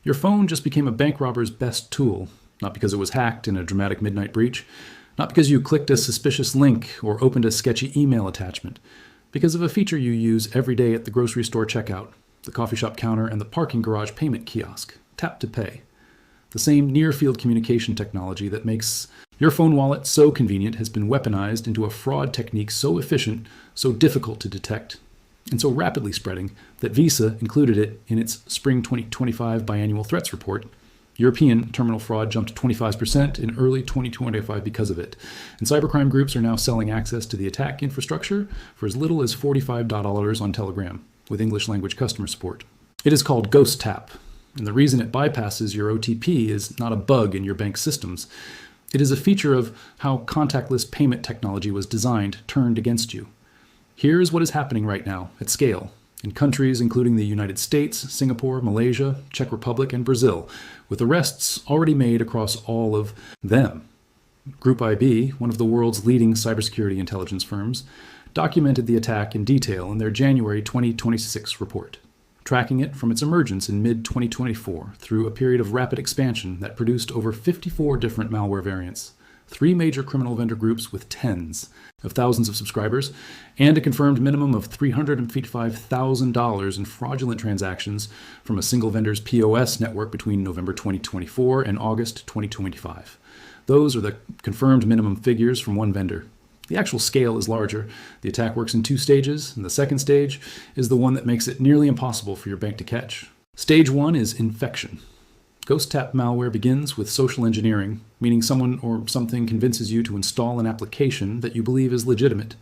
Your phone just became a bank robber's best tool, not because it was hacked in a dramatic midnight breach, not because you clicked a suspicious link or opened a sketchy email attachment, because of a feature you use every day at the grocery store checkout, the coffee shop counter, and the parking garage payment kiosk, Tap to Pay. The same near-field communication technology that makes your phone wallet so convenient has been weaponized into a fraud technique so efficient, so difficult to detect, and so rapidly spreading that Visa included it in its Spring 2025 Biannual Threats Report. European terminal fraud jumped 25% in early 2025 because of it, and cybercrime groups are now selling access to the attack infrastructure for as little as $45 on Telegram, with English language customer support. It is called Ghost Tap, and the reason it bypasses your OTP is not a bug in your bank's systems. It is a feature of how contactless payment technology was designed, turned against you. Here is what is happening right now, at scale, in countries including the United States, Singapore, Malaysia, Czech Republic, and Brazil, with arrests already made across all of them. Group IB, one of the world's leading cybersecurity intelligence firms, documented the attack in detail in their January 2026 report, tracking it from its emergence in mid-2024 through a period of rapid expansion that produced over 54 different malware variants, 3 major criminal vendor groups with tens of thousands of subscribers, and a confirmed minimum of $355,000 in fraudulent transactions from a single vendor's POS network between November 2024 and August 2025. Those are the confirmed minimum figures from one vendor. The actual scale is larger. The attack works in 2 stages, and the second stage is the one that makes it nearly impossible for your bank to catch. Stage 1 is infection. Ghost Tap malware begins with social engineering, meaning someone or something convinces you to install an application that you believe is legitimate.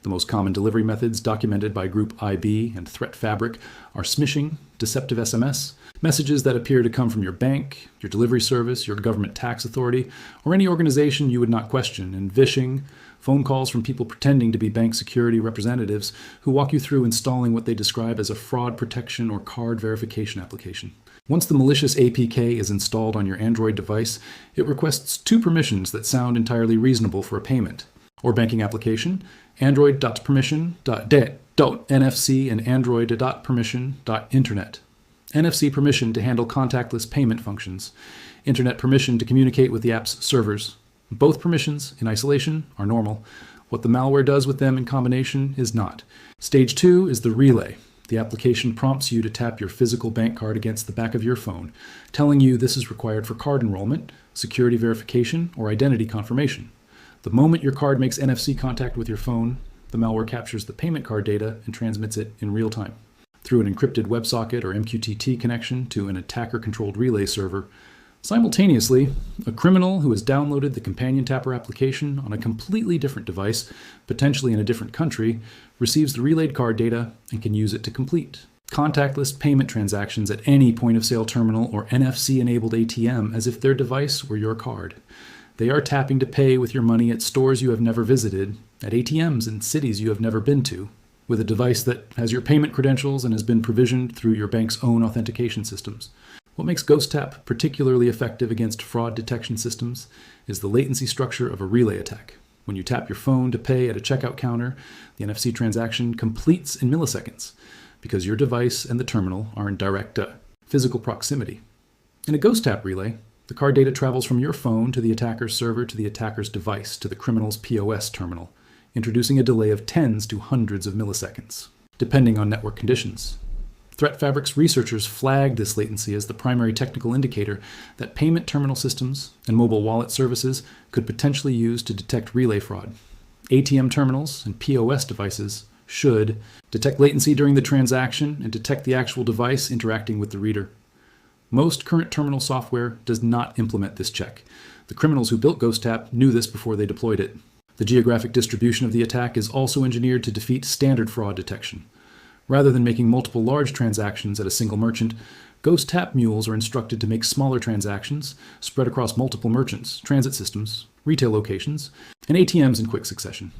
The most common delivery methods documented by Group IB and Threat Fabric are smishing, deceptive SMS, messages that appear to come from your bank, your delivery service, your government tax authority, or any organization you would not question, and vishing, phone calls from people pretending to be bank security representatives who walk you through installing what they describe as a fraud protection or card verification application. Once the malicious APK is installed on your Android device, it requests 2 permissions that sound entirely reasonable for a payment or banking application: android.permission.NFC and android.permission.internet. NFC permission to handle contactless payment functions, internet permission to communicate with the app's servers. Both permissions, in isolation, are normal. What the malware does with them in combination is not. Stage 2 is the relay. The application prompts you to tap your physical bank card against the back of your phone, telling you this is required for card enrollment, security verification, or identity confirmation. The moment your card makes NFC contact with your phone, the malware captures the payment card data and transmits it in real time. Through an encrypted WebSocket or MQTT connection to an attacker-controlled relay server. Simultaneously, a criminal who has downloaded the Companion Tapper application on a completely different device, potentially in a different country, receives the relayed card data and can use it to complete contactless payment transactions at any point-of-sale terminal or NFC-enabled ATM as if their device were your card. They are tapping to pay with your money at stores you have never visited, at ATMs in cities you have never been to, with a device that has your payment credentials and has been provisioned through your bank's own authentication systems. What makes Ghost Tap particularly effective against fraud detection systems is the latency structure of a relay attack. When you tap your phone to pay at a checkout counter, the NFC transaction completes in milliseconds because your device and the terminal are in direct physical proximity. In a Ghost Tap relay, the card data travels from your phone to the attacker's server to the attacker's device to the criminal's POS terminal, introducing a delay of tens to hundreds of milliseconds, depending on network conditions. Threat Fabric's researchers flagged this latency as the primary technical indicator that payment terminal systems and mobile wallet services could potentially use to detect relay fraud. ATM terminals and POS devices should detect latency during the transaction and detect the actual device interacting with the reader. Most current terminal software does not implement this check. The criminals who built Ghost Tap knew this before they deployed it. The geographic distribution of the attack is also engineered to defeat standard fraud detection. Rather than making multiple large transactions at a single merchant, Ghost Tap mules are instructed to make smaller transactions spread across multiple merchants, transit systems, retail locations, and ATMs in quick succession.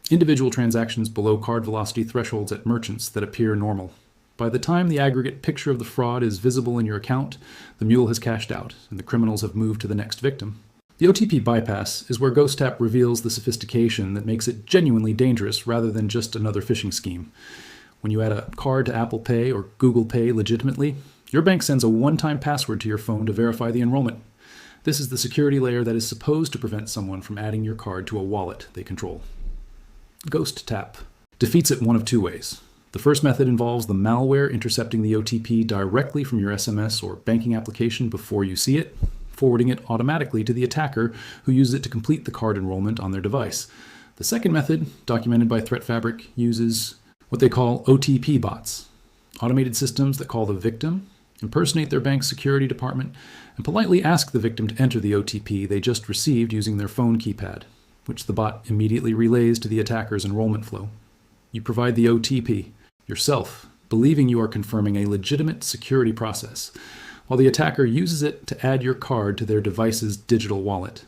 Individual transactions below card velocity thresholds at merchants that appear normal. By the time the aggregate picture of the fraud is visible in your account, the mule has cashed out, and the criminals have moved to the next victim. The OTP bypass is where Ghost Tap reveals the sophistication that makes it genuinely dangerous rather than just another phishing scheme. When you add a card to Apple Pay or Google Pay legitimately, Your bank sends a one-time password to your phone to verify the enrollment. This is the security layer that is supposed to prevent someone from adding your card to a wallet they control. Ghost Tap defeats it one of two ways. The first method involves the malware intercepting the OTP directly from your SMS or banking application before you see it, forwarding it automatically to the attacker who uses it to complete the card enrollment on their device. The second method, documented by ThreatFabric, uses what they call OTP bots, automated systems that call the victim, impersonate their bank's security department, and politely ask the victim to enter the OTP they just received using their phone keypad, which the bot immediately relays to the attacker's enrollment flow. You provide the OTP yourself, believing you are confirming a legitimate security process, while the attacker uses it to add your card to their device's digital wallet.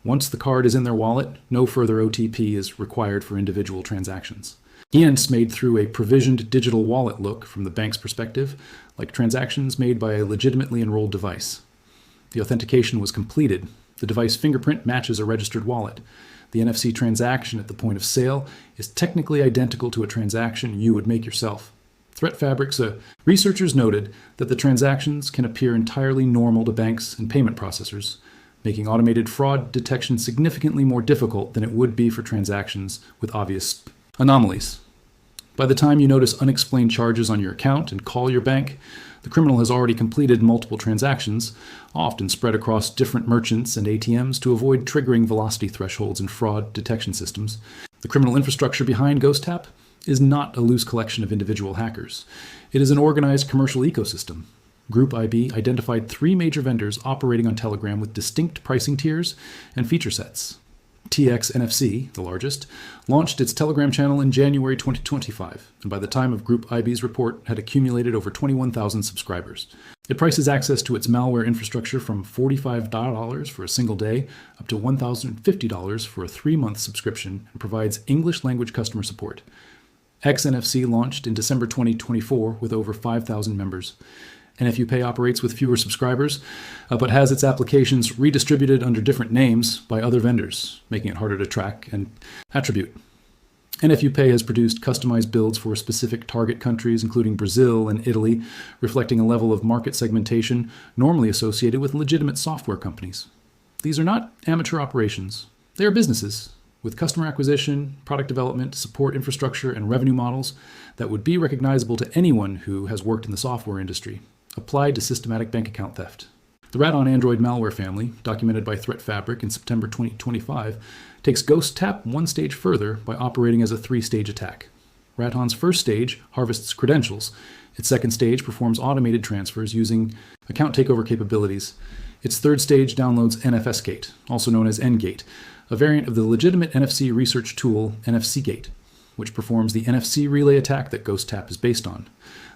Once the card is in their wallet, no further OTP is required for individual transactions. Hints made through a provisioned digital wallet look from the bank's perspective, like transactions made by a legitimately enrolled device. The authentication was completed. The device fingerprint matches a registered wallet. The NFC transaction at the point of sale is technically identical to a transaction you would make yourself. ThreatFabric's researchers noted that the transactions can appear entirely normal to banks and payment processors, making automated fraud detection significantly more difficult than it would be for transactions with obvious anomalies. By the time you notice unexplained charges on your account and call your bank, the criminal has already completed multiple transactions, often spread across different merchants and ATMs to avoid triggering velocity thresholds in fraud detection systems. The criminal infrastructure behind Ghost Tap is not a loose collection of individual hackers. It is an organized commercial ecosystem. Group IB identified 3 major vendors operating on Telegram with distinct pricing tiers and feature sets. TXNFC, the largest, launched its Telegram channel in January 2025, and by the time of Group IB's report had accumulated over 21,000 subscribers. It prices access to its malware infrastructure from $45 for a single day up to $1,050 for a 3-month subscription and provides English language customer support. XNFC launched in December 2024 with over 5,000 members. NFUPay operates with fewer subscribers, but has its applications redistributed under different names by other vendors, making it harder to track and attribute. NFUPay has produced customized builds for specific target countries, including Brazil and Italy, reflecting a level of market segmentation normally associated with legitimate software companies. These are not amateur operations. They are businesses with customer acquisition, product development, support infrastructure, and revenue models that would be recognizable to anyone who has worked in the software industry, applied to systematic bank account theft. The Rat on Android malware family, documented by ThreatFabric in September 2025, takes Ghost Tap one stage further by operating as a 3-stage attack. Raton's first stage harvests credentials. Its second stage performs automated transfers using account takeover capabilities. Its third stage downloads NFSgate, also known as NGate, a variant of the legitimate NFC research tool NFCgate, which performs the NFC relay attack that Ghost Tap is based on.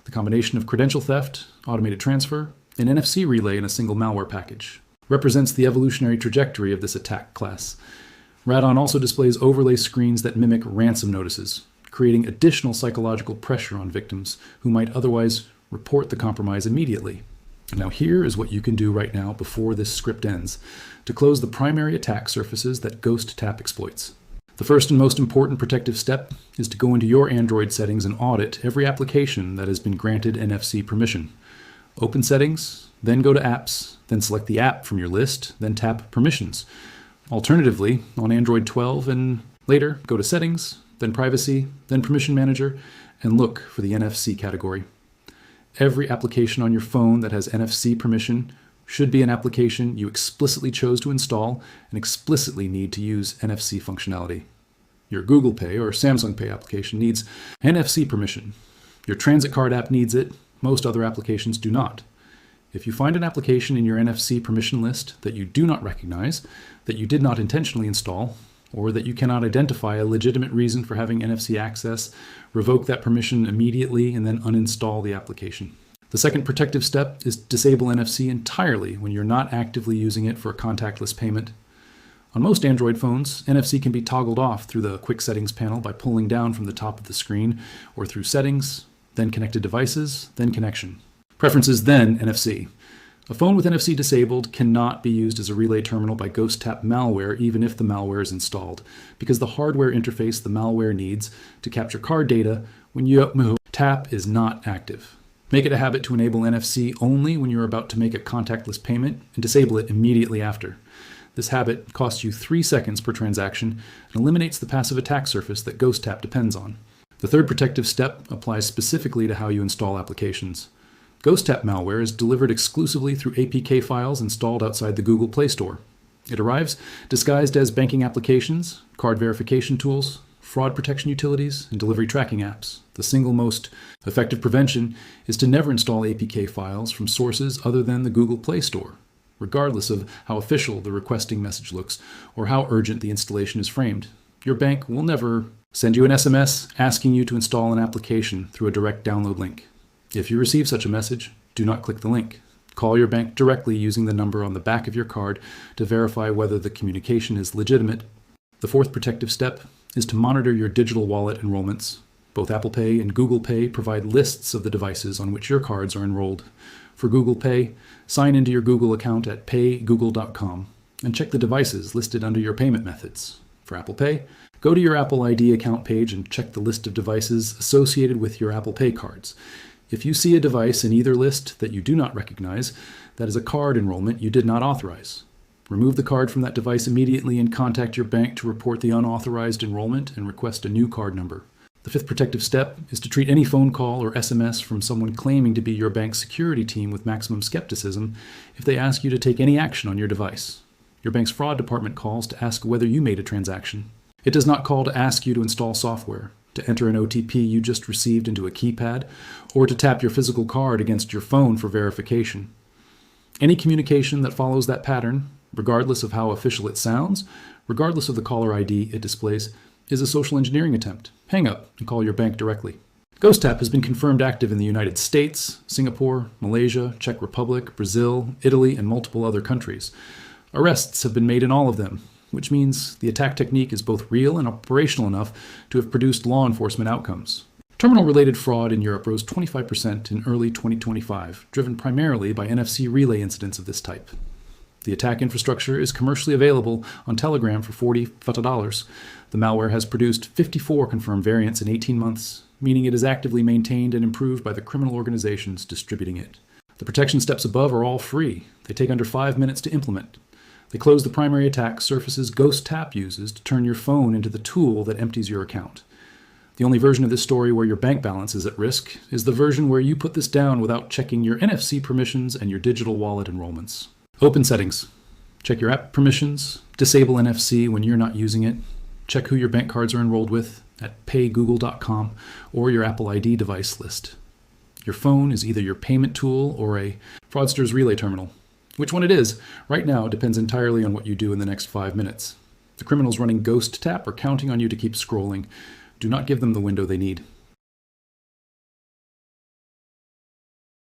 The combination of credential theft, automated transfer, and NFC relay in a single malware package represents the evolutionary trajectory of this attack class. Radon also displays overlay screens that mimic ransom notices, creating additional psychological pressure on victims who might otherwise report the compromise immediately. Now here is what you can do right now before this script ends to close the primary attack surfaces that Ghost Tap exploits. The first and most important protective step is to go into your Android settings and audit every application that has been granted NFC permission. Open Settings, then go to Apps, then select the app from your list, then tap Permissions. Alternatively, on Android 12 and later, go to Settings, then Privacy, then Permission Manager, and look for the NFC category. Every application on your phone that has NFC permission should be an application you explicitly chose to install and explicitly need to use NFC functionality. Your Google Pay or Samsung Pay application needs NFC permission. Your transit card app needs it. Most other applications do not. If you find an application in your NFC permission list that you do not recognize, that you did not intentionally install, or that you cannot identify a legitimate reason for having NFC access, revoke that permission immediately and then uninstall the application. The second protective step is disable NFC entirely when you're not actively using it for a contactless payment. On most Android phones, NFC can be toggled off through the Quick Settings panel by pulling down from the top of the screen, or through Settings, then Connected Devices, then Connection. Preferences, then NFC. A phone with NFC disabled cannot be used as a relay terminal by Ghost Tap malware even if the malware is installed, because the hardware interface the malware needs to capture card data when you tap is not active. Make it a habit to enable NFC only when you're about to make a contactless payment and disable it immediately after. This habit costs you 3 seconds per transaction and eliminates the passive attack surface that GhostTap depends on. The third protective step applies specifically to how you install applications. GhostTap malware is delivered exclusively through APK files installed outside the Google Play Store. It arrives disguised as banking applications, card verification tools, fraud protection utilities, and delivery tracking apps. The single most effective prevention is to never install APK files from sources other than the Google Play Store, regardless of how official the requesting message looks or how urgent the installation is framed. Your bank will never send you an SMS asking you to install an application through a direct download link. If you receive such a message, do not click the link. Call your bank directly using the number on the back of your card to verify whether the communication is legitimate. The fourth protective step is to monitor your digital wallet enrollments. Both Apple Pay and Google Pay provide lists of the devices on which your cards are enrolled. For Google Pay, sign into your Google account at paygoogle.com and check the devices listed under your payment methods. For Apple Pay, go to your Apple ID account page and check the list of devices associated with your Apple Pay cards. If you see a device in either list that you do not recognize, that is a card enrollment you did not authorize. Remove the card from that device immediately and contact your bank to report the unauthorized enrollment and request a new card number. The fifth protective step is to treat any phone call or SMS from someone claiming to be your bank's security team with maximum skepticism if they ask you to take any action on your device. Your bank's fraud department calls to ask whether you made a transaction. It does not call to ask you to install software, to enter an OTP you just received into a keypad, or to tap your physical card against your phone for verification. Any communication that follows that pattern, regardless of how official it sounds, regardless of the caller ID it displays, is a social engineering attempt. Hang up and call your bank directly. GhostTap has been confirmed active in the United States, Singapore, Malaysia, Czech Republic, Brazil, Italy, and multiple other countries. Arrests have been made in all of them, which means the attack technique is both real and operational enough to have produced law enforcement outcomes. Terminal-related fraud in Europe rose 25% in early 2025, driven primarily by NFC relay incidents of this type. The attack infrastructure is commercially available on Telegram for $40. The malware has produced 54 confirmed variants in 18 months, meaning it is actively maintained and improved by the criminal organizations distributing it. The protection steps above are all free. They take under 5 minutes to implement. They close the primary attack surfaces GhostTap uses to turn your phone into the tool that empties your account. The only version of this story where your bank balance is at risk is the version where you put this down without checking your NFC permissions and your digital wallet enrollments. Open settings. Check your app permissions. Disable NFC when you're not using it. Check who your bank cards are enrolled with at paygoogle.com or your Apple ID device list. Your phone is either your payment tool or a fraudster's relay terminal. Which one it is, right now, depends entirely on what you do in the next 5 minutes. The criminals running GhostTap are counting on you to keep scrolling. Do not give them the window they need.